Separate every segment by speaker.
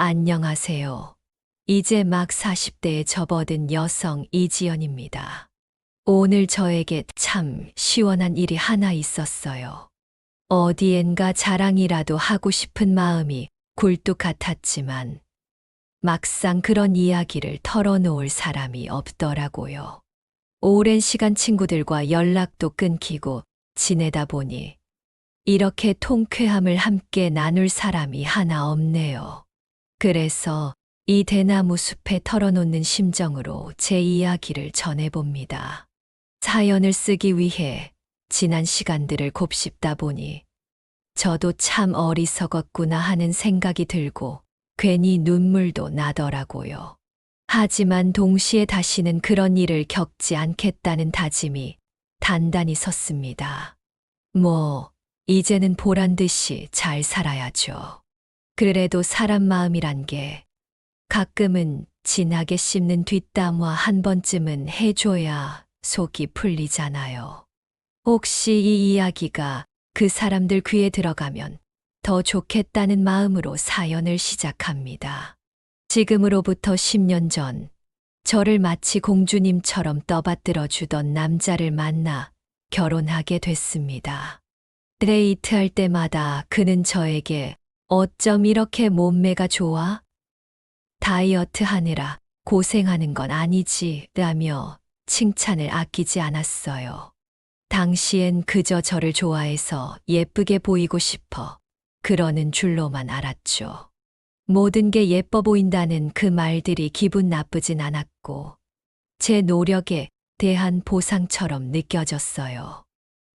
Speaker 1: 안녕하세요. 이제 막 40대에 접어든 여성 이지연입니다. 오늘 저에게 참 시원한 일이 하나 있었어요. 어디엔가 자랑이라도 하고 싶은 마음이 굴뚝 같았지만 막상 그런 이야기를 털어놓을 사람이 없더라고요. 오랜 시간 친구들과 연락도 끊기고 지내다 보니 이렇게 통쾌함을 함께 나눌 사람이 하나 없네요. 그래서 이 대나무 숲에 털어놓는 심정으로 제 이야기를 전해봅니다. 사연을 쓰기 위해 지난 시간들을 곱씹다 보니 저도 참 어리석었구나 하는 생각이 들고 괜히 눈물도 나더라고요. 하지만 동시에 다시는 그런 일을 겪지 않겠다는 다짐이 단단히 섰습니다. 이제는 보란 듯이 잘 살아야죠. 그래도 사람 마음이란 게 가끔은 진하게 씹는 뒷담화 한 번쯤은 해줘야 속이 풀리잖아요. 혹시 이 이야기가 그 사람들 귀에 들어가면 더 좋겠다는 마음으로 사연을 시작합니다. 지금으로부터 10년 전, 저를 마치 공주님처럼 떠받들어 주던 남자를 만나 결혼하게 됐습니다. 데이트할 때마다 그는 저에게 어쩜 이렇게 몸매가 좋아? 다이어트 하느라 고생하는 건 아니지 라며 칭찬을 아끼지 않았어요. 당시엔 그저 저를 좋아해서 예쁘게 보이고 싶어 그러는 줄로만 알았죠. 모든 게 예뻐 보인다는 그 말들이 기분 나쁘진 않았고 제 노력에 대한 보상처럼 느껴졌어요.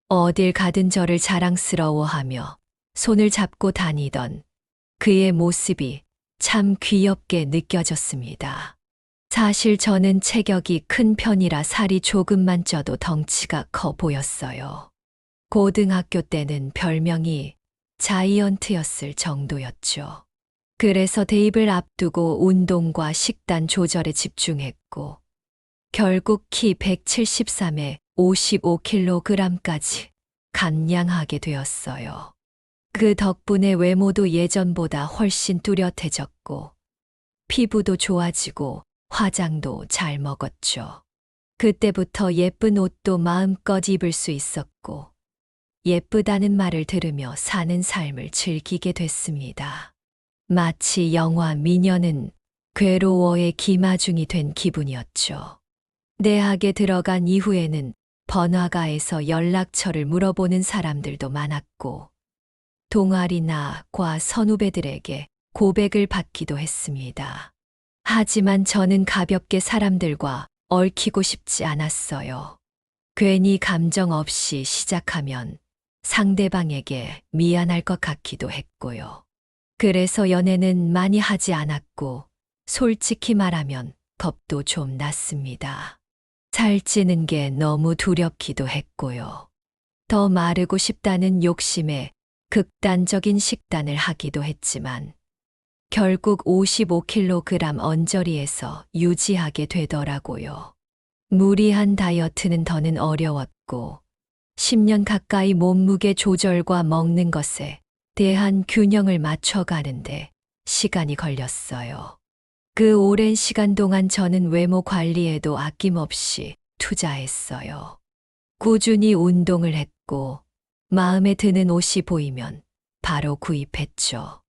Speaker 1: 어딜 가든 저를 자랑스러워하며 손을 잡고 다니던 그의 모습이 참 귀엽게 느껴졌습니다. 사실 저는 체격이 큰 편이라 살이 조금만 쪄도 덩치가 커 보였어요. 고등학교 때는 별명이 자이언트였을 정도였죠. 그래서 대입을 앞두고 운동과 식단 조절에 집중했고 결국 키 173에 55kg까지 감량하게 되었어요. 그 덕분에 외모도 예전보다 훨씬 뚜렷해졌고 피부도 좋아지고 화장도 잘 먹었죠. 그때부터 예쁜 옷도 마음껏 입을 수 있었고 예쁘다는 말을 들으며 사는 삶을 즐기게 됐습니다. 마치 영화 미녀는 괴로워의 기마중이 된 기분이었죠. 대학에 들어간 이후에는 번화가에서 연락처를 물어보는 사람들도 많았고 동아리나 과 선후배들에게 고백을 받기도 했습니다. 하지만 저는 가볍게 사람들과 얽히고 싶지 않았어요. 괜히 감정 없이 시작하면 상대방에게 미안할 것 같기도 했고요. 그래서 연애는 많이 하지 않았고 솔직히 말하면 겁도 좀 났습니다. 살찌는 게 너무 두렵기도 했고요. 더 마르고 싶다는 욕심에 극단적인 식단을 하기도 했지만 결국 55kg 언저리에서 유지하게 되더라고요. 무리한 다이어트는 더는 어려웠고 10년 가까이 몸무게 조절과 먹는 것에 대한 균형을 맞춰가는데 시간이 걸렸어요. 그 오랜 시간 동안 저는 외모 관리에도 아낌없이 투자했어요. 꾸준히 운동을 했고 마음에 드는 옷이 보이면 바로 구입했죠.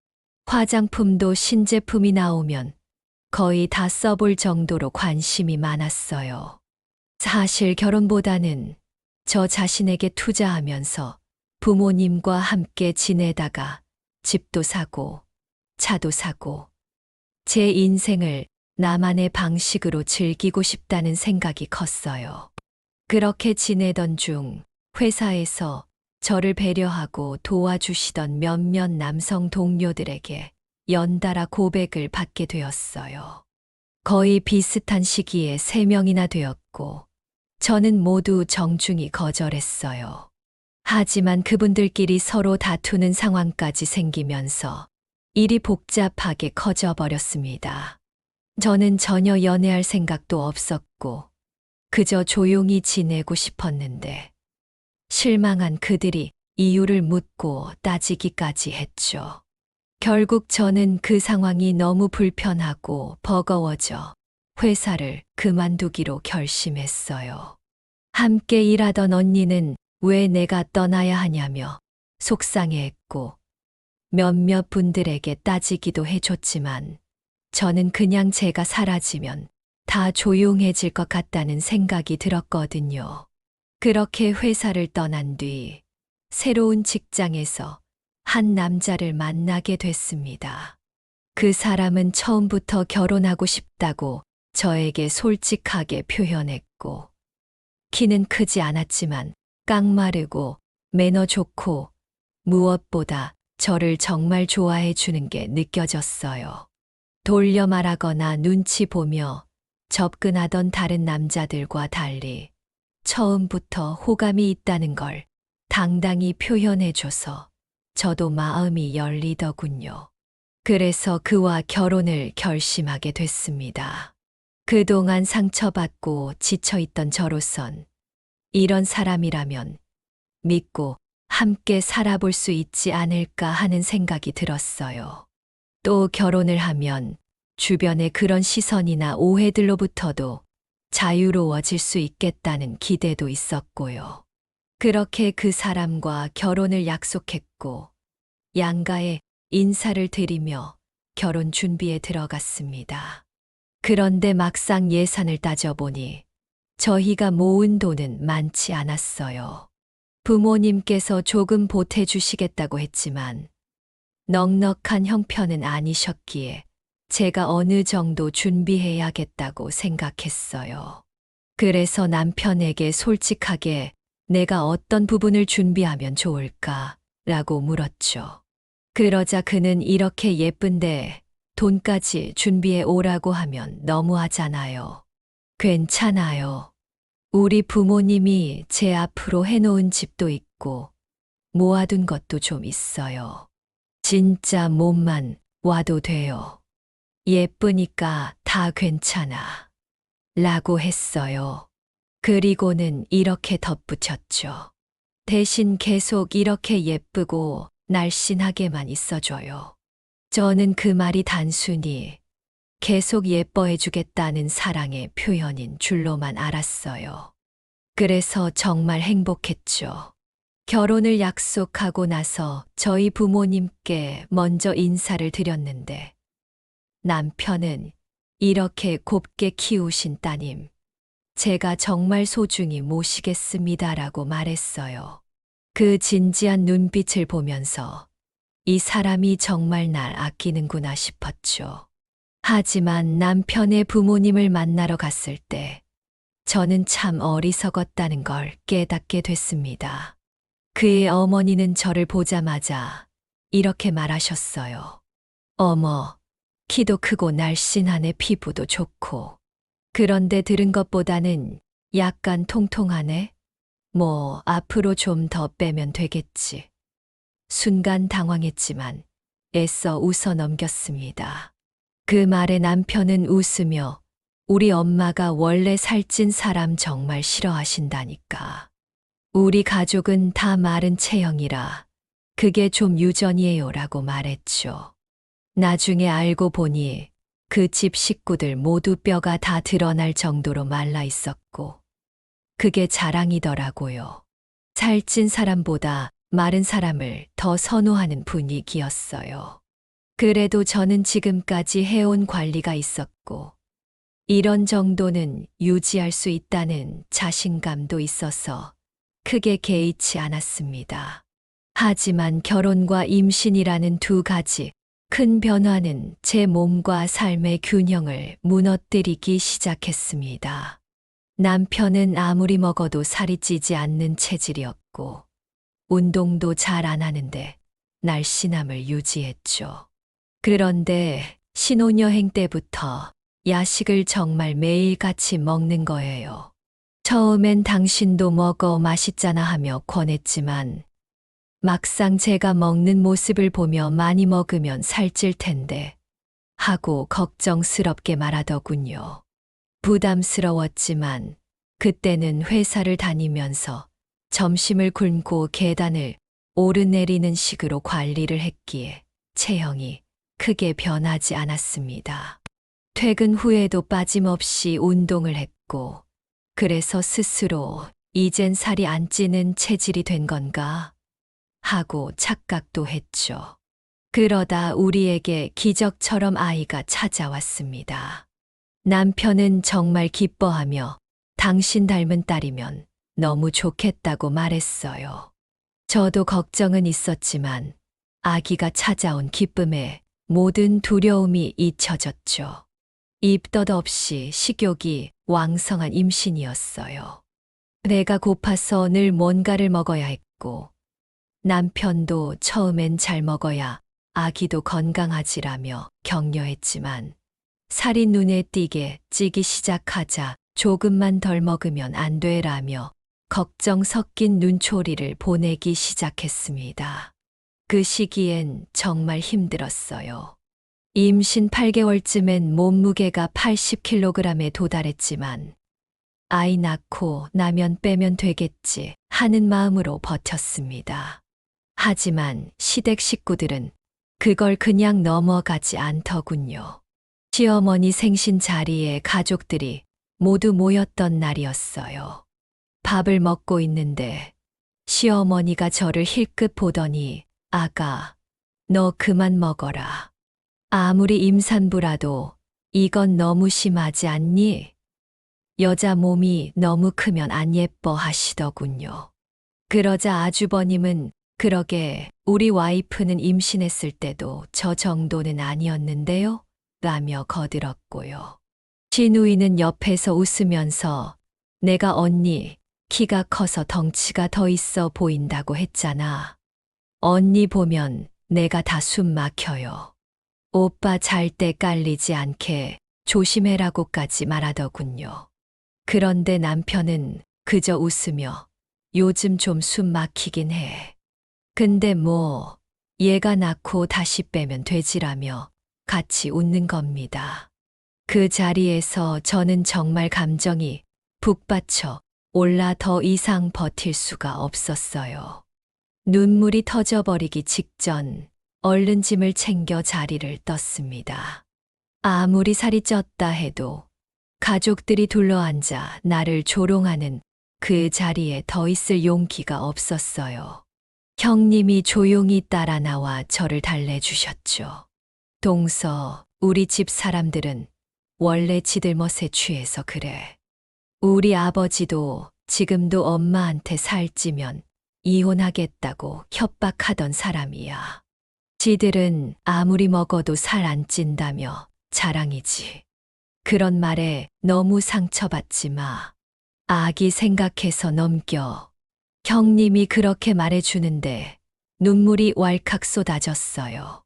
Speaker 1: 화장품도 신제품이 나오면 거의 다 써볼 정도로 관심이 많았어요. 사실 결혼보다는 저 자신에게 투자하면서 부모님과 함께 지내다가 집도 사고 차도 사고 제 인생을 나만의 방식으로 즐기고 싶다는 생각이 컸어요. 그렇게 지내던 중 회사에서 저를 배려하고 도와주시던 몇몇 남성 동료들에게 연달아 고백을 받게 되었어요. 거의 비슷한 시기에 3명이나 되었고 저는 모두 정중히 거절했어요. 하지만 그분들끼리 서로 다투는 상황까지 생기면서 일이 복잡하게 커져버렸습니다. 저는 전혀 연애할 생각도 없었고 그저 조용히 지내고 싶었는데 실망한 그들이 이유를 묻고 따지기까지 했죠. 결국 저는 그 상황이 너무 불편하고 버거워져 회사를 그만두기로 결심했어요. 함께 일하던 언니는 왜 내가 떠나야 하냐며 속상해했고 몇몇 분들에게 따지기도 해줬지만 저는 그냥 제가 사라지면 다 조용해질 것 같다는 생각이 들었거든요. 그렇게 회사를 떠난 뒤 새로운 직장에서 한 남자를 만나게 됐습니다. 그 사람은 처음부터 결혼하고 싶다고 저에게 솔직하게 표현했고, 키는 크지 않았지만 깡마르고 매너 좋고 무엇보다 저를 정말 좋아해 주는 게 느껴졌어요. 돌려 말하거나 눈치 보며 접근하던 다른 남자들과 달리 처음부터 호감이 있다는 걸 당당히 표현해줘서 저도 마음이 열리더군요. 그래서 그와 결혼을 결심하게 됐습니다. 그동안 상처받고 지쳐있던 저로선 이런 사람이라면 믿고 함께 살아볼 수 있지 않을까 하는 생각이 들었어요. 또 결혼을 하면 주변의 그런 시선이나 오해들로부터도 자유로워질 수 있겠다는 기대도 있었고요. 그렇게 그 사람과 결혼을 약속했고 양가에 인사를 드리며 결혼 준비에 들어갔습니다. 그런데 막상 예산을 따져보니 저희가 모은 돈은 많지 않았어요. 부모님께서 조금 보태주시겠다고 했지만 넉넉한 형편은 아니셨기에 제가 어느 정도 준비해야겠다고 생각했어요. 그래서 남편에게 솔직하게 내가 어떤 부분을 준비하면 좋을까? 라고 물었죠. 그러자 그는 이렇게 예쁜데 돈까지 준비해 오라고 하면 너무하잖아요. 괜찮아요. 우리 부모님이 제 앞으로 해놓은 집도 있고 모아둔 것도 좀 있어요. 진짜 몸만 와도 돼요. 예쁘니까 다 괜찮아. 라고 했어요. 그리고는 이렇게 덧붙였죠. 대신 계속 이렇게 예쁘고 날씬하게만 있어줘요. 저는 그 말이 단순히 계속 예뻐해주겠다는 사랑의 표현인 줄로만 알았어요. 그래서 정말 행복했죠. 결혼을 약속하고 나서 저희 부모님께 먼저 인사를 드렸는데 남편은 이렇게 곱게 키우신 따님, 제가 정말 소중히 모시겠습니다라고 말했어요. 그 진지한 눈빛을 보면서 이 사람이 정말 날 아끼는구나 싶었죠. 하지만 남편의 부모님을 만나러 갔을 때 저는 참 어리석었다는 걸 깨닫게 됐습니다. 그의 어머니는 저를 보자마자 이렇게 말하셨어요. 어머, 키도 크고 날씬하네, 피부도 좋고. 그런데 들은 것보다는 약간 통통하네? 뭐, 앞으로 좀 더 빼면 되겠지. 순간 당황했지만 애써 웃어 넘겼습니다. 그 말에 남편은 웃으며 우리 엄마가 원래 살찐 사람 정말 싫어하신다니까. 우리 가족은 다 마른 체형이라 그게 좀 유전이에요라고 말했죠. 나중에 알고 보니 그 집 식구들 모두 뼈가 다 드러날 정도로 말라 있었고 그게 자랑이더라고요. 살찐 사람보다 마른 사람을 더 선호하는 분위기였어요. 그래도 저는 지금까지 해온 관리가 있었고 이런 정도는 유지할 수 있다는 자신감도 있어서 크게 개의치 않았습니다. 하지만 결혼과 임신이라는 두 가지 큰 변화는 제 몸과 삶의 균형을 무너뜨리기 시작했습니다. 남편은 아무리 먹어도 살이 찌지 않는 체질이었고 운동도 잘 안 하는데 날씬함을 유지했죠. 그런데 신혼여행 때부터 야식을 정말 매일같이 먹는 거예요. 처음엔 당신도 먹어 맛있잖아 하며 권했지만 막상 제가 먹는 모습을 보며 많이 먹으면 살찔 텐데 하고 걱정스럽게 말하더군요. 부담스러웠지만 그때는 회사를 다니면서 점심을 굶고 계단을 오르내리는 식으로 관리를 했기에 체형이 크게 변하지 않았습니다. 퇴근 후에도 빠짐없이 운동을 했고, 그래서 스스로 이젠 살이 안 찌는 체질이 된 건가 하고 착각도 했죠. 그러다 우리에게 기적처럼 아이가 찾아왔습니다. 남편은 정말 기뻐하며 당신 닮은 딸이면 너무 좋겠다고 말했어요. 저도 걱정은 있었지만 아기가 찾아온 기쁨에 모든 두려움이 잊혀졌죠. 입덧 없이 식욕이 왕성한 임신이었어요. 배가 고파서 늘 뭔가를 먹어야 했고, 남편도 처음엔 잘 먹어야 아기도 건강하지라며 격려했지만, 살이 눈에 띄게 찌기 시작하자 조금만 덜 먹으면 안 돼라며 걱정 섞인 눈초리를 보내기 시작했습니다. 그 시기엔 정말 힘들었어요. 임신 8개월쯤엔 몸무게가 80kg에 도달했지만 아이 낳고 나면 빼면 되겠지 하는 마음으로 버텼습니다. 하지만 시댁 식구들은 그걸 그냥 넘어가지 않더군요. 시어머니 생신 자리에 가족들이 모두 모였던 날이었어요. 밥을 먹고 있는데 시어머니가 저를 힐끗 보더니 아가, 너 그만 먹어라. 아무리 임산부라도 이건 너무 심하지 않니? 여자 몸이 너무 크면 안 예뻐 하시더군요. 그러자 아주버님은 그러게 우리 와이프는 임신했을 때도 저 정도는 아니었는데요? 라며 거들었고요. 시누이는 옆에서 웃으면서 내가 언니 키가 커서 덩치가 더 있어 보인다고 했잖아. 언니 보면 내가 다 숨 막혀요. 오빠 잘 때 깔리지 않게 조심해라고까지 말하더군요. 그런데 남편은 그저 웃으며 요즘 좀 숨 막히긴 해. 근데 뭐 얘가 낳고 다시 빼면 되지라며 같이 웃는 겁니다. 그 자리에서 저는 정말 감정이 북받쳐 올라 더 이상 버틸 수가 없었어요. 눈물이 터져버리기 직전 얼른 짐을 챙겨 자리를 떴습니다. 아무리 살이 쪘다 해도 가족들이 둘러앉아 나를 조롱하는 그 자리에 더 있을 용기가 없었어요. 형님이 조용히 따라 나와 저를 달래주셨죠. 동서, 우리 집 사람들은 원래 지들 멋에 취해서 그래. 우리 아버지도 지금도 엄마한테 살찌면 이혼하겠다고 협박하던 사람이야. 지들은 아무리 먹어도 살 안 찐다며 자랑이지. 그런 말에 너무 상처받지 마. 아기 생각해서 넘겨. 형님이 그렇게 말해주는데 눈물이 왈칵 쏟아졌어요.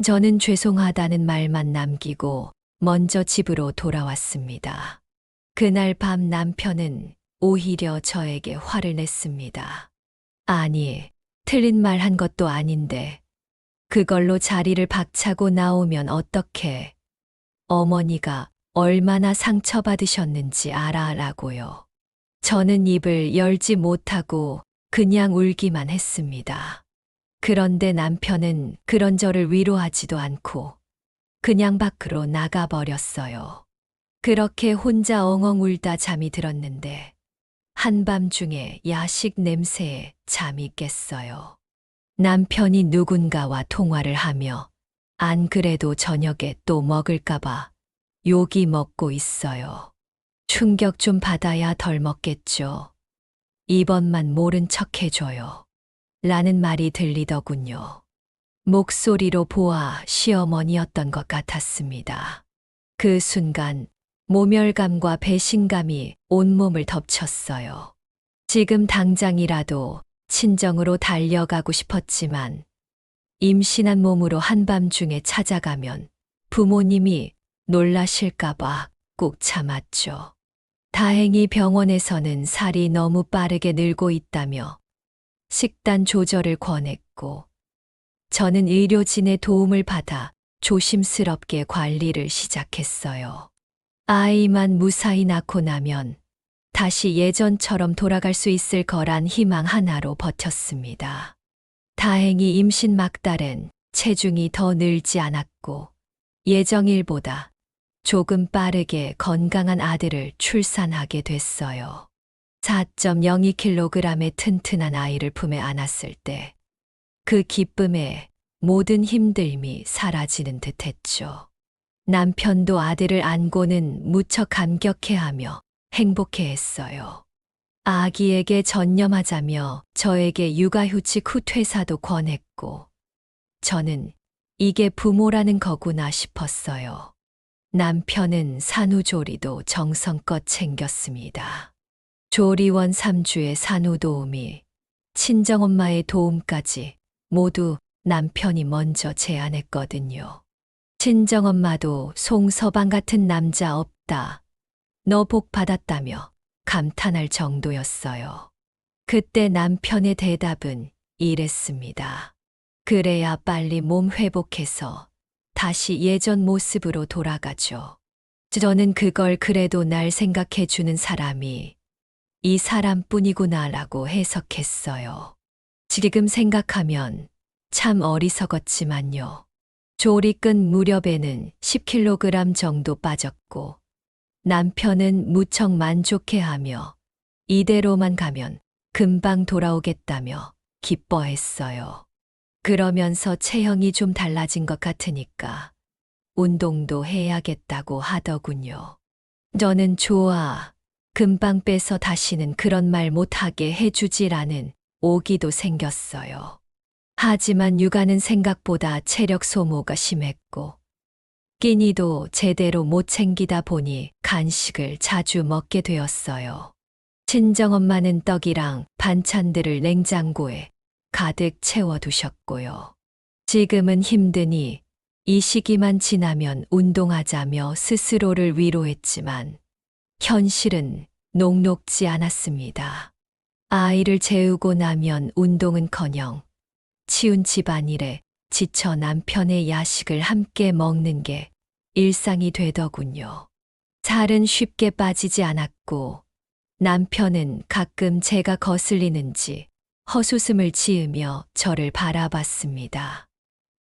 Speaker 1: 저는 죄송하다는 말만 남기고 먼저 집으로 돌아왔습니다. 그날 밤 남편은 오히려 저에게 화를 냈습니다. 아니, 틀린 말 한 것도 아닌데 그걸로 자리를 박차고 나오면 어떡해. 어머니가 얼마나 상처받으셨는지 알아라고요. 저는 입을 열지 못하고 그냥 울기만 했습니다. 그런데 남편은 그런 저를 위로하지도 않고 그냥 밖으로 나가버렸어요. 그렇게 혼자 엉엉 울다 잠이 들었는데 한밤중에 야식 냄새에 잠이 깼어요. 남편이 누군가와 통화를 하며 안 그래도 저녁에 또 먹을까봐 요기 먹고 있어요. 충격 좀 받아야 덜 먹겠죠. 이번만 모른 척 해줘요. 라는 말이 들리더군요. 목소리로 보아 시어머니였던 것 같았습니다. 그 순간 모멸감과 배신감이 온몸을 덮쳤어요. 지금 당장이라도 친정으로 달려가고 싶었지만 임신한 몸으로 한밤중에 찾아가면 부모님이 놀라실까봐 꾹 참았죠. 다행히 병원에서는 살이 너무 빠르게 늘고 있다며 식단 조절을 권했고 저는 의료진의 도움을 받아 조심스럽게 관리를 시작했어요. 아이만 무사히 낳고 나면 다시 예전처럼 돌아갈 수 있을 거란 희망 하나로 버텼습니다. 다행히 임신 막달엔 체중이 더 늘지 않았고 예정일보다 조금 빠르게 건강한 아들을 출산하게 됐어요. 4.02kg의 튼튼한 아이를 품에 안았을 때 그 기쁨에 모든 힘듦이 사라지는 듯 했죠. 남편도 아들을 안고는 무척 감격해하며 행복해했어요. 아기에게 전념하자며 저에게 육아휴직 후 퇴사도 권했고, 저는 이게 부모라는 거구나 싶었어요. 남편은 산후조리도 정성껏 챙겼습니다. 조리원 3주의 산후도우미, 친정엄마의 도움까지 모두 남편이 먼저 제안했거든요. 친정엄마도 송서방 같은 남자 없다. 너 복 받았다며 감탄할 정도였어요. 그때 남편의 대답은 이랬습니다. 그래야 빨리 몸 회복해서 다시 예전 모습으로 돌아가죠. 저는 그걸 그래도 날 생각해 주는 사람이 이 사람뿐이구나라고 해석했어요. 지금 생각하면 참 어리석었지만요. 조리 끝 무렵에는 10kg 정도 빠졌고 남편은 무척 만족해하며 이대로만 가면 금방 돌아오겠다며 기뻐했어요. 그러면서 체형이 좀 달라진 것 같으니까 운동도 해야겠다고 하더군요. 저는 좋아. 금방 빼서 다시는 그런 말 못하게 해주지라는 오기도 생겼어요. 하지만 육아는 생각보다 체력 소모가 심했고 끼니도 제대로 못 챙기다 보니 간식을 자주 먹게 되었어요. 친정엄마는 떡이랑 반찬들을 냉장고에 가득 채워두셨고요. 지금은 힘드니 이 시기만 지나면 운동하자며 스스로를 위로했지만 현실은 녹록지 않았습니다. 아이를 재우고 나면 운동은커녕 치운 집안일에 지쳐 남편의 야식을 함께 먹는 게 일상이 되더군요. 살은 쉽게 빠지지 않았고 남편은 가끔 제가 거슬리는지 헛웃음을 지으며 저를 바라봤습니다.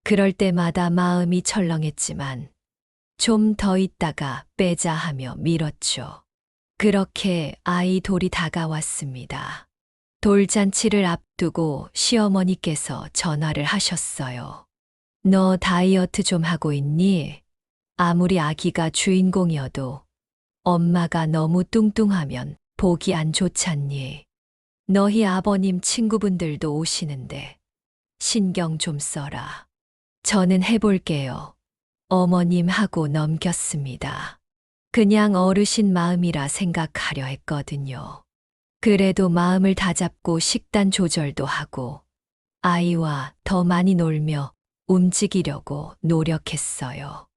Speaker 1: 그럴 때마다 마음이 철렁했지만 좀 더 있다가 빼자 하며 미뤘죠. 그렇게 아이 돌이 다가왔습니다. 돌잔치를 앞두고 시어머니께서 전화를 하셨어요. 너 다이어트 좀 하고 있니? 아무리 아기가 주인공이어도 엄마가 너무 뚱뚱하면 보기 안 좋잖니. 너희 아버님 친구분들도 오시는데 신경 좀 써라. 저는 해볼게요. 어머님 하고 넘겼습니다. 그냥 어르신 마음이라 생각하려 했거든요. 그래도 마음을 다잡고 식단 조절도 하고 아이와 더 많이 놀며 움직이려고 노력했어요.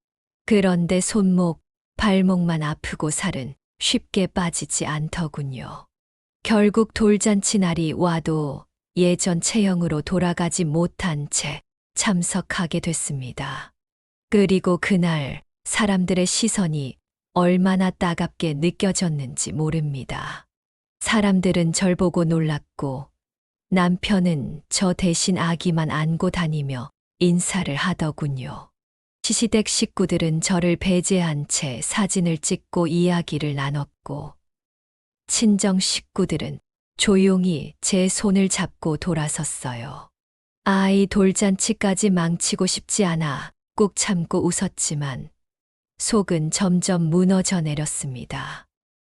Speaker 1: 그런데 손목, 발목만 아프고 살은 쉽게 빠지지 않더군요. 결국 돌잔치 날이 와도 예전 체형으로 돌아가지 못한 채 참석하게 됐습니다. 그리고 그날 사람들의 시선이 얼마나 따갑게 느껴졌는지 모릅니다. 사람들은 절 보고 놀랐고 남편은 저 대신 아기만 안고 다니며 인사를 하더군요. 시시댁 식구들은 저를 배제한 채 사진을 찍고 이야기를 나눴고 친정 식구들은 조용히 제 손을 잡고 돌아섰어요. 아이 돌잔치까지 망치고 싶지 않아 꾹 참고 웃었지만 속은 점점 무너져 내렸습니다.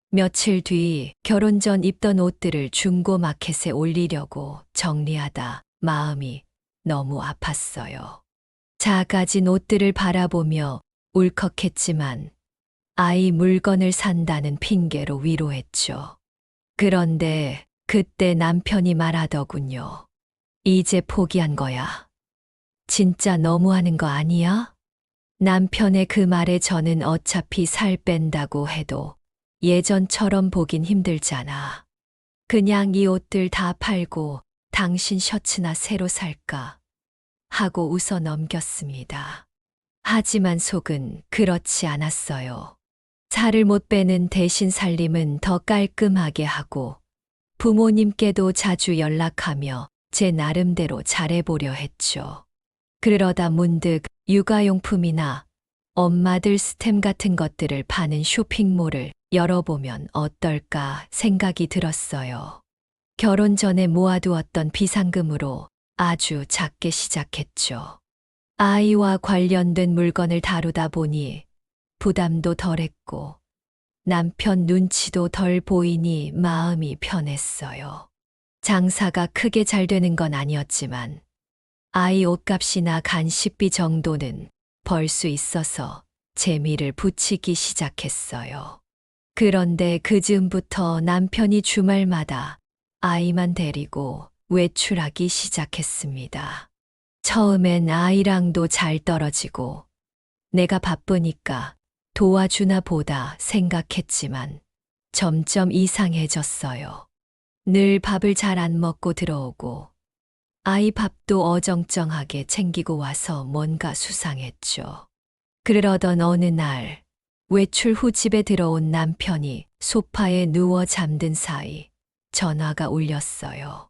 Speaker 1: 며칠 뒤 결혼 전 입던 옷들을 중고 마켓에 올리려고 정리하다 마음이 너무 아팠어요. 작아진 옷들을 바라보며 울컥했지만 아이 물건을 산다는 핑계로 위로했죠. 그런데 그때 남편이 말하더군요. 이제 포기한 거야. 진짜 너무하는 거 아니야? 남편의 그 말에 저는 어차피 살 뺀다고 해도 예전처럼 보긴 힘들잖아. 그냥 이 옷들 다 팔고 당신 셔츠나 새로 살까? 하고 웃어 넘겼습니다. 하지만 속은 그렇지 않았어요. 살을 못 빼는 대신 살림은 더 깔끔하게 하고 부모님께도 자주 연락하며 제 나름대로 잘해보려 했죠. 그러다 문득 육아용품이나 엄마들 스템 같은 것들을 파는 쇼핑몰을 열어보면 어떨까 생각이 들었어요. 결혼 전에 모아두었던 비상금으로 아주 작게 시작했죠. 아이와 관련된 물건을 다루다 보니 부담도 덜했고 남편 눈치도 덜 보이니 마음이 편했어요. 장사가 크게 잘 되는 건 아니었지만 아이 옷값이나 간식비 정도는 벌 수 있어서 재미를 붙이기 시작했어요. 그런데 그 즈음부터 남편이 주말마다 아이만 데리고 외출하기 시작했습니다. 처음엔 아이랑도 잘 떨어지고 내가 바쁘니까 도와주나 보다 생각했지만 점점 이상해졌어요. 늘 밥을 잘 안 먹고 들어오고 아이 밥도 어정쩡하게 챙기고 와서 뭔가 수상했죠. 그러던 어느 날 외출 후 집에 들어온 남편이 소파에 누워 잠든 사이 전화가 울렸어요.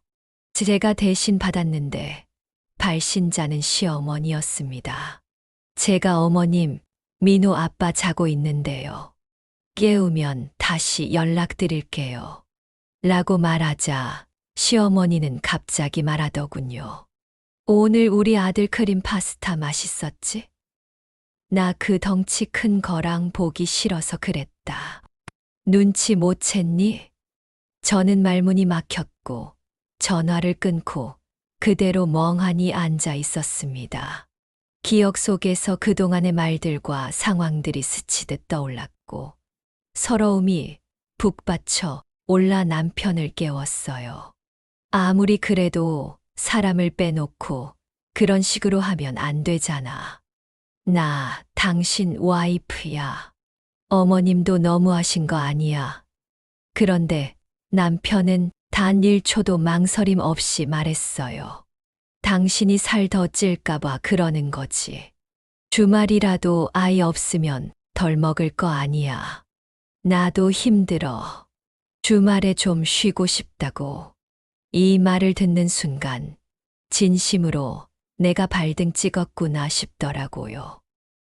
Speaker 1: 제가 대신 받았는데 발신자는 시어머니였습니다. 제가 어머님, 민호 아빠 자고 있는데요. 깨우면 다시 연락드릴게요. 라고 말하자 시어머니는 갑자기 말하더군요. 오늘 우리 아들 크림 파스타 맛있었지? 나 그 덩치 큰 거랑 보기 싫어서 그랬다. 눈치 못 챘니? 저는 말문이 막혔고 전화를 끊고 그대로 멍하니 앉아 있었습니다. 기억 속에서 그동안의 말들과 상황들이 스치듯 떠올랐고 서러움이 북받쳐 올라 남편을 깨웠어요. 아무리 그래도 사람을 빼놓고 그런 식으로 하면 안 되잖아. 나 당신 와이프야. 어머님도 너무하신 거 아니야. 그런데 남편은 단 1초도 망설임 없이 말했어요. 당신이 살 더 찔까봐 그러는 거지. 주말이라도 아이 없으면 덜 먹을 거 아니야. 나도 힘들어. 주말에 좀 쉬고 싶다고. 이 말을 듣는 순간 진심으로 내가 발등 찍었구나 싶더라고요.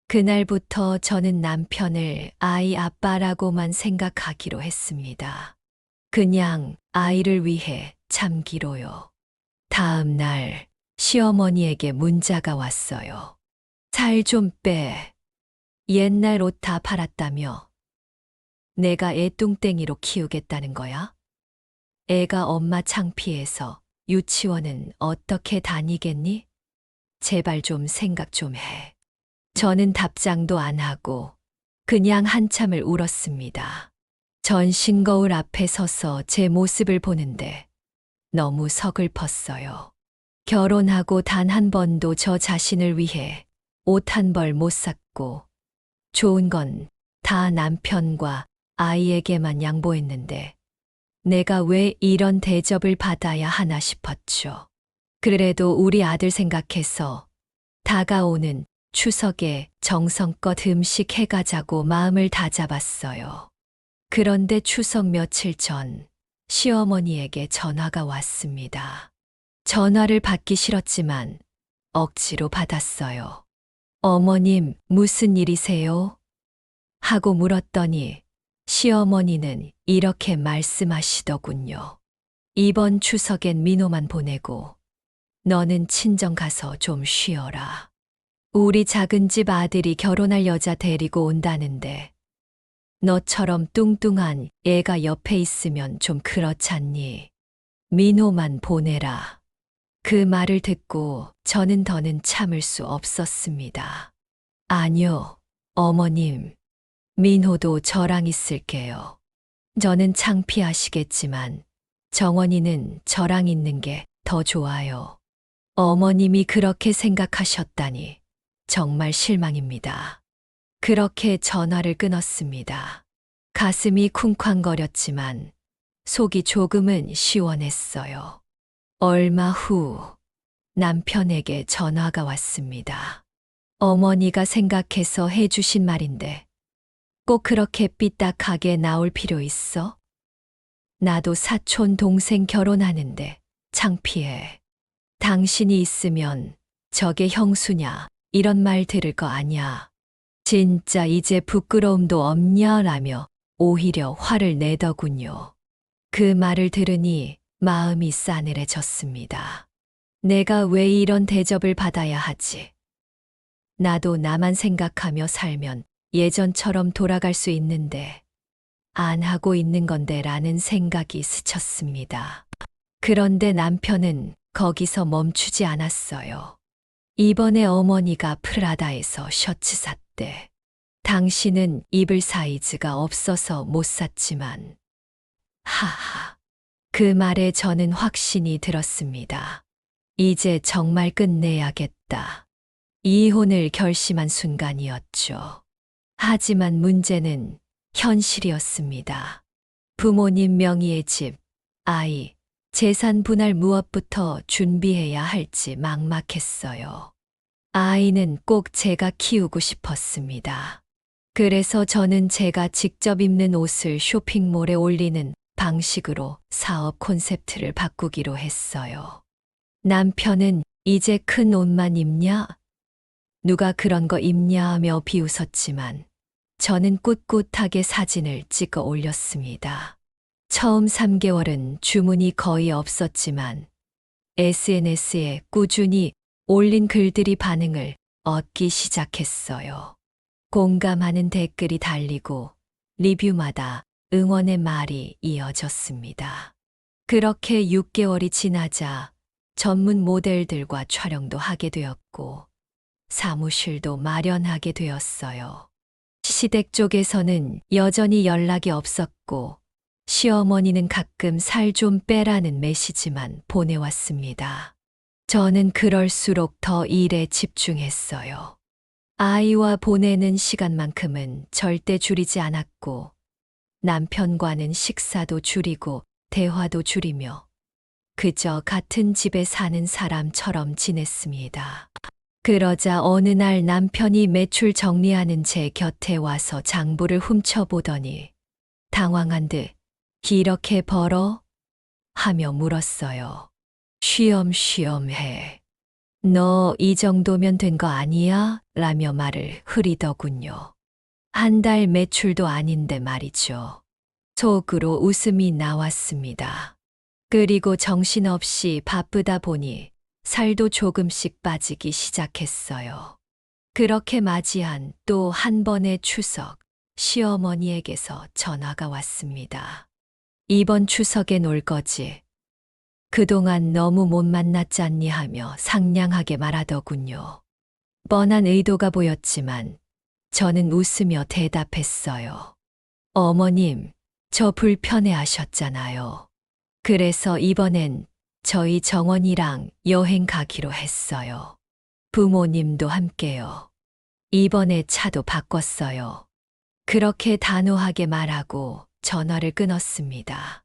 Speaker 1: 그날부터 저는 남편을 아이 아빠라고만 생각하기로 했습니다. 그냥 아이를 위해 참기로요. 다음 날 시어머니에게 문자가 왔어요. 살 좀 빼. 옛날 옷 다 팔았다며. 내가 애 뚱땡이로 키우겠다는 거야? 애가 엄마 창피해서 유치원은 어떻게 다니겠니? 제발 좀 생각 좀 해. 저는 답장도 안 하고 그냥 한참을 울었습니다. 전신 거울 앞에 서서 제 모습을 보는데 너무 서글펐어요. 결혼하고 단 한 번도 저 자신을 위해 옷 한 벌 못 샀고 좋은 건 다 남편과 아이에게만 양보했는데 내가 왜 이런 대접을 받아야 하나 싶었죠. 그래도 우리 아들 생각해서 다가오는 추석에 정성껏 음식 해가자고 마음을 다잡았어요. 그런데 추석 며칠 전 시어머니에게 전화가 왔습니다. 전화를 받기 싫었지만 억지로 받았어요. 어머님, 무슨 일이세요? 하고 물었더니 시어머니는 이렇게 말씀하시더군요. 이번 추석엔 민호만 보내고 너는 친정 가서 좀 쉬어라. 우리 작은 집 아들이 결혼할 여자 데리고 온다는데 너처럼 뚱뚱한 애가 옆에 있으면 좀 그렇잖니. 민호만 보내라. 그 말을 듣고 저는 더는 참을 수 없었습니다. 아니요, 어머님. 민호도 저랑 있을게요. 저는 창피하시겠지만 정원이는 저랑 있는 게 더 좋아요. 어머님이 그렇게 생각하셨다니 정말 실망입니다. 그렇게 전화를 끊었습니다. 가슴이 쿵쾅거렸지만 속이 조금은 시원했어요. 얼마 후 남편에게 전화가 왔습니다. 어머니가 생각해서 해주신 말인데 꼭 그렇게 삐딱하게 나올 필요 있어? 나도 사촌 동생 결혼하는데 창피해. 당신이 있으면 저게 형수냐, 이런 말 들을 거 아냐. 진짜 이제 부끄러움도 없냐라며 오히려 화를 내더군요. 그 말을 들으니 마음이 싸늘해졌습니다. 내가 왜 이런 대접을 받아야 하지? 나도 나만 생각하며 살면 예전처럼 돌아갈 수 있는데 안 하고 있는 건데 라는 생각이 스쳤습니다. 그런데 남편은 거기서 멈추지 않았어요. 이번에 어머니가 프라다에서 셔츠 샀대. 당신은 입을 사이즈가 없어서 못 샀지만. 하하. 그 말에 저는 확신이 들었습니다. 이제 정말 끝내야겠다. 이혼을 결심한 순간이었죠. 하지만 문제는 현실이었습니다. 부모님 명의의 집, 아이, 재산 분할 무엇부터 준비해야 할지 막막했어요. 아이는 꼭 제가 키우고 싶었습니다. 그래서 저는 제가 직접 입는 옷을 쇼핑몰에 올리는 방식으로 사업 콘셉트를 바꾸기로 했어요. 남편은 이제 큰 옷만 입냐? 누가 그런 거 입냐 하며 비웃었지만 저는 꿋꿋하게 사진을 찍어 올렸습니다. 처음 3개월은 주문이 거의 없었지만 SNS에 꾸준히 올린 글들이 반응을 얻기 시작했어요. 공감하는 댓글이 달리고 리뷰마다 응원의 말이 이어졌습니다. 그렇게 6개월이 지나자 전문 모델들과 촬영도 하게 되었고 사무실도 마련하게 되었어요. 시댁 쪽에서는 여전히 연락이 없었고 시어머니는 가끔 살 좀 빼라는 메시지만 보내왔습니다. 저는 그럴수록 더 일에 집중했어요. 아이와 보내는 시간만큼은 절대 줄이지 않았고 남편과는 식사도 줄이고 대화도 줄이며 그저 같은 집에 사는 사람처럼 지냈습니다. 그러자 어느 날 남편이 매출 정리하는 제 곁에 와서 장부를 훔쳐보더니 당황한 듯 이렇게 벌어? 하며 물었어요. 쉬엄쉬엄 해. 너 이 정도면 된 거 아니야? 라며 말을 흐리더군요. 한 달 매출도 아닌데 말이죠. 속으로 웃음이 나왔습니다. 그리고 정신없이 바쁘다 보니 살도 조금씩 빠지기 시작했어요. 그렇게 맞이한 또 한 번의 추석, 시어머니에게서 전화가 왔습니다. 이번 추석에 놀 거지. 그동안 너무 못 만났잖니 하며 상냥하게 말하더군요. 뻔한 의도가 보였지만 저는 웃으며 대답했어요. 어머님, 저 불편해 하셨잖아요. 그래서 이번엔 저희 정원이랑 여행 가기로 했어요. 부모님도 함께요. 이번에 차도 바꿨어요. 그렇게 단호하게 말하고 전화를 끊었습니다.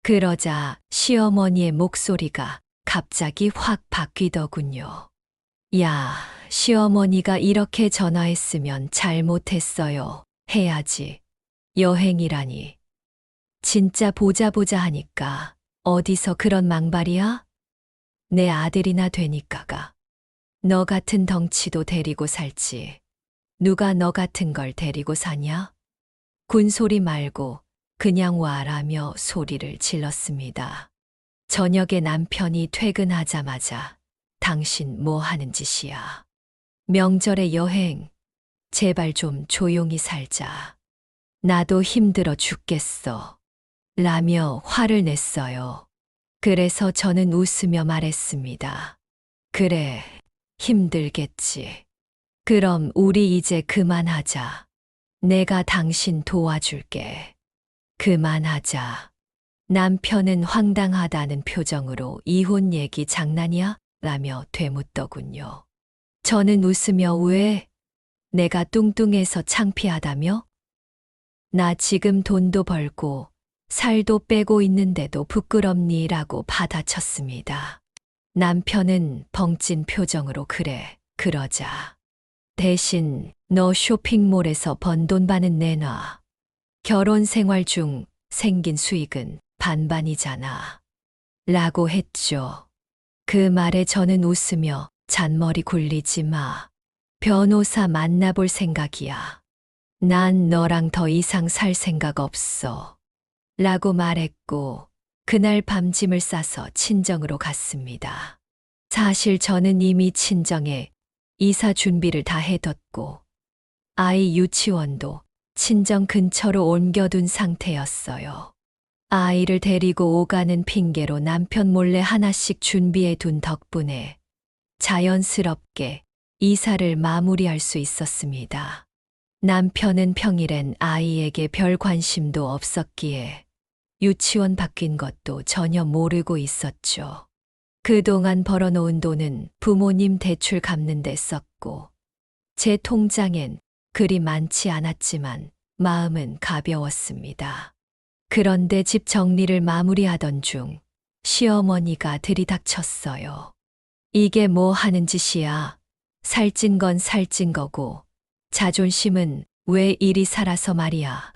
Speaker 1: 그러자 시어머니의 목소리가 갑자기 확 바뀌더군요. 야, 시어머니가 이렇게 전화했으면 잘못했어요. 해야지. 여행이라니. 진짜 보자 하니까 어디서 그런 망발이야? 내 아들이나 되니까가. 너 같은 덩치도 데리고 살지. 누가 너 같은 걸 데리고 사냐? 군소리 말고 그냥 와라며 소리를 질렀습니다. 저녁에 남편이 퇴근하자마자 당신 뭐 하는 짓이야? 명절에 여행, 제발 좀 조용히 살자. 나도 힘들어 죽겠어. 라며 화를 냈어요. 그래서 저는 웃으며 말했습니다. 그래, 힘들겠지. 그럼 우리 이제 그만하자. 내가 당신 도와줄게. 그만하자. 남편은 황당하다는 표정으로 이혼 얘기 장난이야? 라며 되묻더군요. 저는 웃으며 왜? 내가 뚱뚱해서 창피하다며? 나 지금 돈도 벌고 살도 빼고 있는데도 부끄럽니? 라고 받아쳤습니다. 남편은 벙찐 표정으로 그래, 그러자. 대신 너 쇼핑몰에서 번 돈 반은 내놔. 결혼 생활 중 생긴 수익은 반반이잖아. 라고 했죠. 그 말에 저는 웃으며 잔머리 굴리지 마. 변호사 만나볼 생각이야. 난 너랑 더 이상 살 생각 없어. 라고 말했고, 그날 밤 짐을 싸서 친정으로 갔습니다. 사실 저는 이미 친정에 이사 준비를 다 해뒀고, 아이 유치원도 친정 근처로 옮겨둔 상태였어요. 아이를 데리고 오가는 핑계로 남편 몰래 하나씩 준비해 둔 덕분에 자연스럽게 이사를 마무리할 수 있었습니다. 남편은 평일엔 아이에게 별 관심도 없었기에 유치원 바뀐 것도 전혀 모르고 있었죠. 그동안 벌어놓은 돈은 부모님 대출 갚는 데 썼고, 제 통장엔 그리 많지 않았지만 마음은 가벼웠습니다. 그런데 집 정리를 마무리하던 중 시어머니가 들이닥쳤어요. 이게 뭐 하는 짓이야? 살찐 건 살찐 거고 자존심은 왜 이리 살아서 말이야.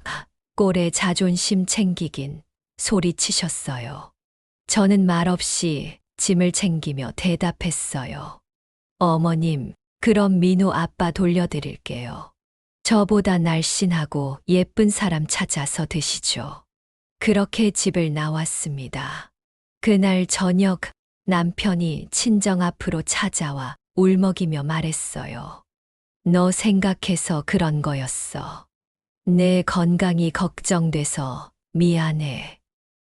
Speaker 1: 꼴에 자존심 챙기긴 소리치셨어요. 저는 말없이 짐을 챙기며 대답했어요. 어머님, 그럼 민호 아빠 돌려드릴게요. 저보다 날씬하고 예쁜 사람 찾아서 드시죠. 그렇게 집을 나왔습니다. 그날 저녁 남편이 친정 앞으로 찾아와 울먹이며 말했어요. 너 생각해서 그런 거였어. 내 건강이 걱정돼서 미안해.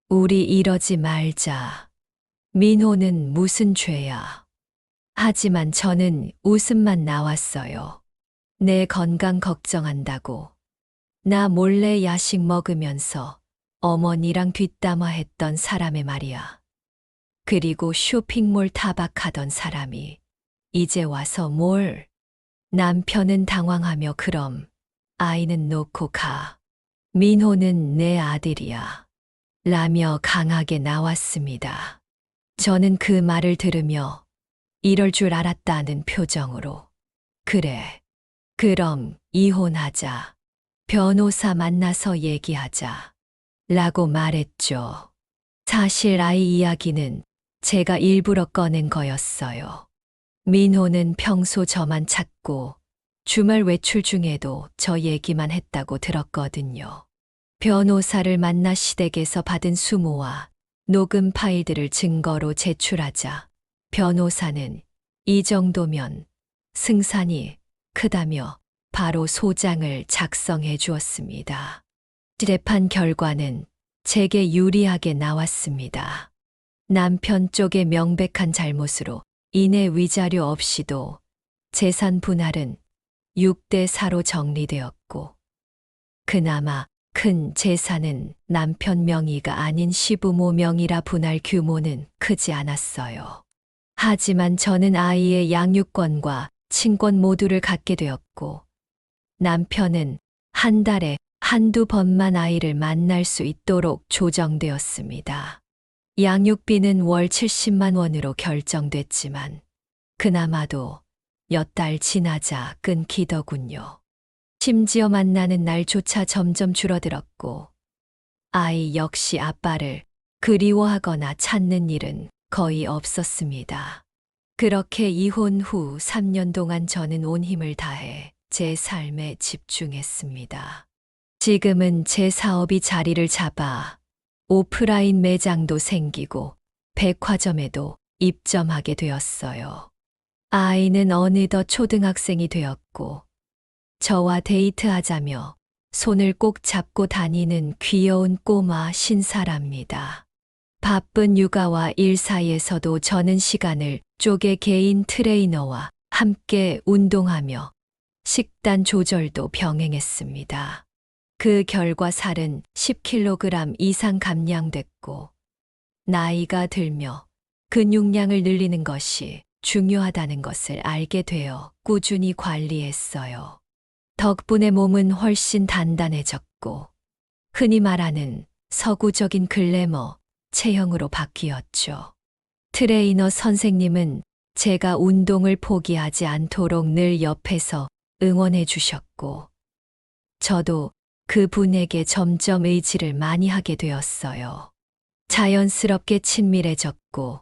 Speaker 1: 우리 이러지 말자. 민호는 무슨 죄야. 하지만 저는 웃음만 나왔어요. 내 건강 걱정한다고. 나 몰래 야식 먹으면서 어머니랑 뒷담화했던 사람의 말이야. 그리고 쇼핑몰 타박하던 사람이 이제 와서 뭘? 남편은 당황하며 그럼 아이는 놓고 가. 민호는 내 아들이야. 라며 강하게 나왔습니다. 저는 그 말을 들으며 이럴 줄 알았다는 표정으로 그래. 그럼 이혼하자. 변호사 만나서 얘기하자. 라고 말했죠. 사실 아이 이야기는 제가 일부러 꺼낸 거였어요. 민호는 평소 저만 찾고 주말 외출 중에도 저 얘기만 했다고 들었거든요. 변호사를 만나 시댁에서 받은 수모와 녹음 파일들을 증거로 제출하자 변호사는 이 정도면 승산이 크다며 바로 소장을 작성해 주었습니다. 재판 결과는 제게 유리하게 나왔습니다. 남편 쪽의 명백한 잘못으로 이내 위자료 없이도 재산 분할은 6대 4로 정리되었고, 그나마 큰 재산은 남편 명의가 아닌 시부모 명의라 분할 규모는 크지 않았어요. 하지만 저는 아이의 양육권과 친권 모두를 갖게 되었고, 남편은 한 달에 한두 번만 아이를 만날 수 있도록 조정되었습니다. 양육비는 월 70만 원으로 결정됐지만, 그나마도 몇 달 지나자 끊기더군요. 심지어 만나는 날조차 점점 줄어들었고, 아이 역시 아빠를 그리워하거나 찾는 일은 거의 없었습니다. 그렇게 이혼 후 3년 동안 저는 온 힘을 다해 제 삶에 집중했습니다. 지금은 제 사업이 자리를 잡아 오프라인 매장도 생기고 백화점에도 입점하게 되었어요. 아이는 어느덧 초등학생이 되었고, 저와 데이트하자며 손을 꼭 잡고 다니는 귀여운 꼬마 신사랍니다. 바쁜 육아와 일 사이에서도 저는 시간을 쪼개 개인 트레이너와 함께 운동하며 식단 조절도 병행했습니다. 그 결과 살은 10kg 이상 감량됐고, 나이가 들며 근육량을 늘리는 것이 중요하다는 것을 알게 되어 꾸준히 관리했어요. 덕분에 몸은 훨씬 단단해졌고, 흔히 말하는 서구적인 글래머 체형으로 바뀌었죠. 트레이너 선생님은 제가 운동을 포기하지 않도록 늘 옆에서 응원해 주셨고, 저도 그분에게 점점 의지를 많이 하게 되었어요. 자연스럽게 친밀해졌고,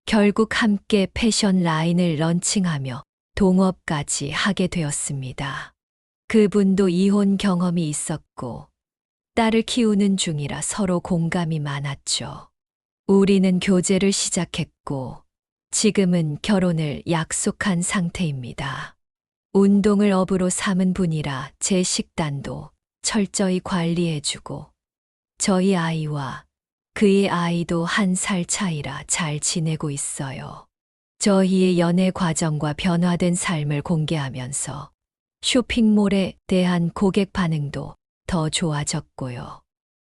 Speaker 1: 결국 함께 패션 라인을 런칭하며 동업까지 하게 되었습니다. 그분도 이혼 경험이 있었고 딸을 키우는 중이라 서로 공감이 많았죠. 우리는 교제를 시작했고 지금은 결혼을 약속한 상태입니다. 운동을 업으로 삼은 분이라 제 식단도 철저히 관리해주고 저희 아이와 그의 아이도 1살 차이라 잘 지내고 있어요. 저희의 연애 과정과 변화된 삶을 공개하면서 쇼핑몰에 대한 고객 반응도 더 좋아졌고요.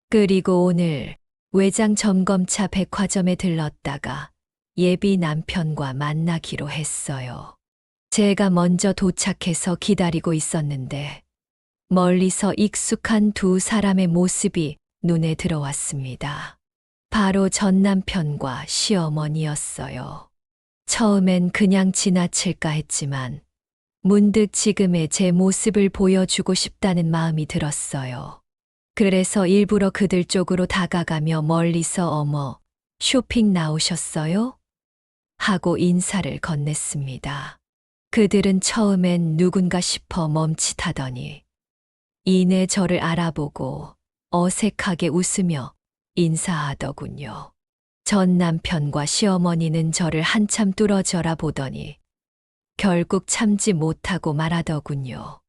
Speaker 1: 그리고 오늘 외장 점검차 백화점에 들렀다가 예비 남편과 만나기로 했어요. 제가 먼저 도착해서 기다리고 있었는데 멀리서 익숙한 두 사람의 모습이 눈에 들어왔습니다. 바로 전 남편과 시어머니였어요. 처음엔 그냥 지나칠까 했지만 문득 지금의 제 모습을 보여주고 싶다는 마음이 들었어요. 그래서 일부러 그들 쪽으로 다가가며 멀리서 어머, 쇼핑 나오셨어요? 하고 인사를 건넸습니다. 그들은 처음엔 누군가 싶어 멈칫하더니 이내 저를 알아보고 어색하게 웃으며 인사하더군요. 전 남편과 시어머니는 저를 한참 뚫어져라 보더니 결국 참지 못하고 말하더군요.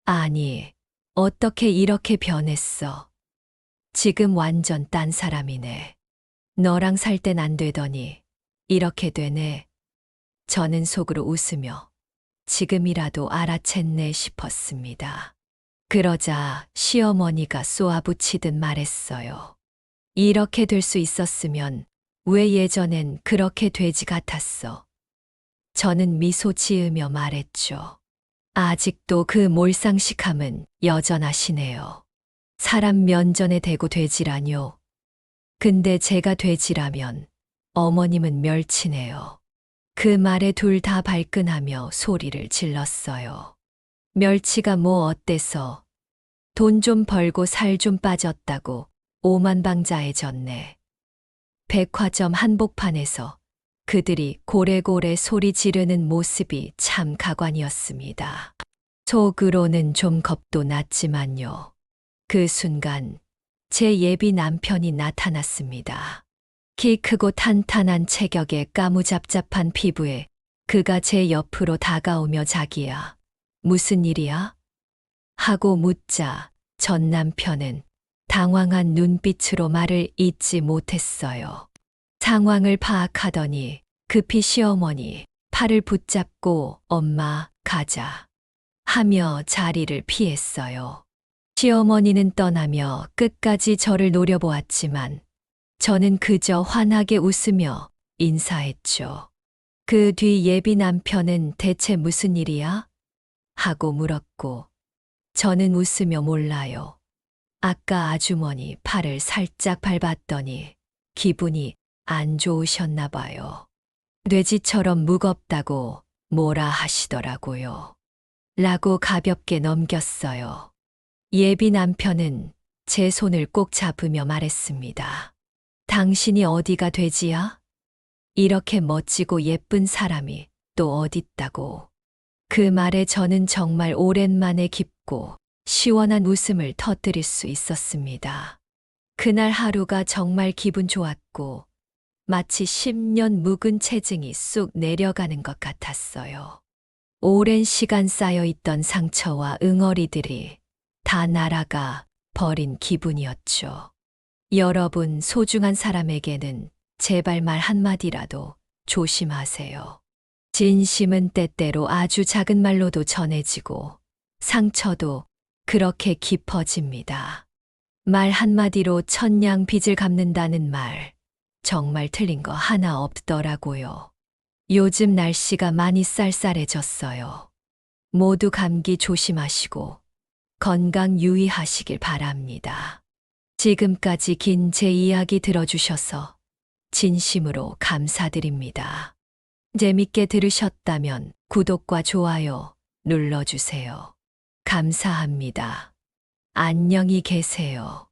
Speaker 1: 아니, 어떻게 이렇게 변했어? 지금 완전 딴 사람이네. 너랑 살 땐 안 되더니 이렇게 되네. 저는 속으로 웃으며 지금이라도 알아챘네 싶었습니다. 그러자 시어머니가 쏘아붙이듯 말했어요. 이렇게 될 수 있었으면 왜 예전엔 그렇게 돼지 같았어? 저는 미소 지으며 말했죠. 아직도 그 몰상식함은 여전하시네요. 사람 면전에 대고 돼지라뇨. 근데 제가 돼지라면 어머님은 멸치네요. 그 말에 둘 다 발끈하며 소리를 질렀어요. 멸치가 뭐 어때서? 돈 좀 벌고 살 좀 빠졌다고 오만방자해졌네. 백화점 한복판에서 그들이 고래고래 소리 지르는 모습이 참 가관이었습니다. 속으로는 좀 겁도 났지만요. 그 순간 제 예비 남편이 나타났습니다. 키 크고 탄탄한 체격에 까무잡잡한 피부에 그가 제 옆으로 다가오며 자기야, 무슨 일이야? 하고 묻자 전 남편은 당황한 눈빛으로 말을 잇지 못했어요. 상황을 파악하더니 급히 시어머니 팔을 붙잡고 엄마 가자 하며 자리를 피했어요. 시어머니는 떠나며 끝까지 저를 노려보았지만 저는 그저 환하게 웃으며 인사했죠. 그 뒤 예비 남편은 대체 무슨 일이야? 하고 물었고 저는 웃으며 몰라요. 아까 아주머니 팔을 살짝 밟았더니 기분이 안 좋으셨나 봐요. 뇌지처럼 무겁다고 뭐라 하시더라고요. 라고 가볍게 넘겼어요. 예비 남편은 제 손을 꼭 잡으며 말했습니다. 당신이 어디가 돼지야? 이렇게 멋지고 예쁜 사람이 또 어딨다고. 그 말에 저는 정말 오랜만에 깊고 시원한 웃음을 터뜨릴 수 있었습니다. 그날 하루가 정말 기분 좋았고 마치 10년 묵은 체증이 쑥 내려가는 것 같았어요. 오랜 시간 쌓여있던 상처와 응어리들이 다 날아가 버린 기분이었죠. 여러분 소중한 사람에게는 제발 말 한마디라도 조심하세요. 진심은 때때로 아주 작은 말로도 전해지고 상처도 그렇게 깊어집니다. 말 한마디로 천냥 빚을 갚는다는 말, 정말 틀린 거 하나 없더라고요. 요즘 날씨가 많이 쌀쌀해졌어요. 모두 감기 조심하시고 건강 유의하시길 바랍니다. 지금까지 긴 제 이야기 들어주셔서 진심으로 감사드립니다. 재밌게 들으셨다면 구독과 좋아요 눌러주세요. 감사합니다. 안녕히 계세요.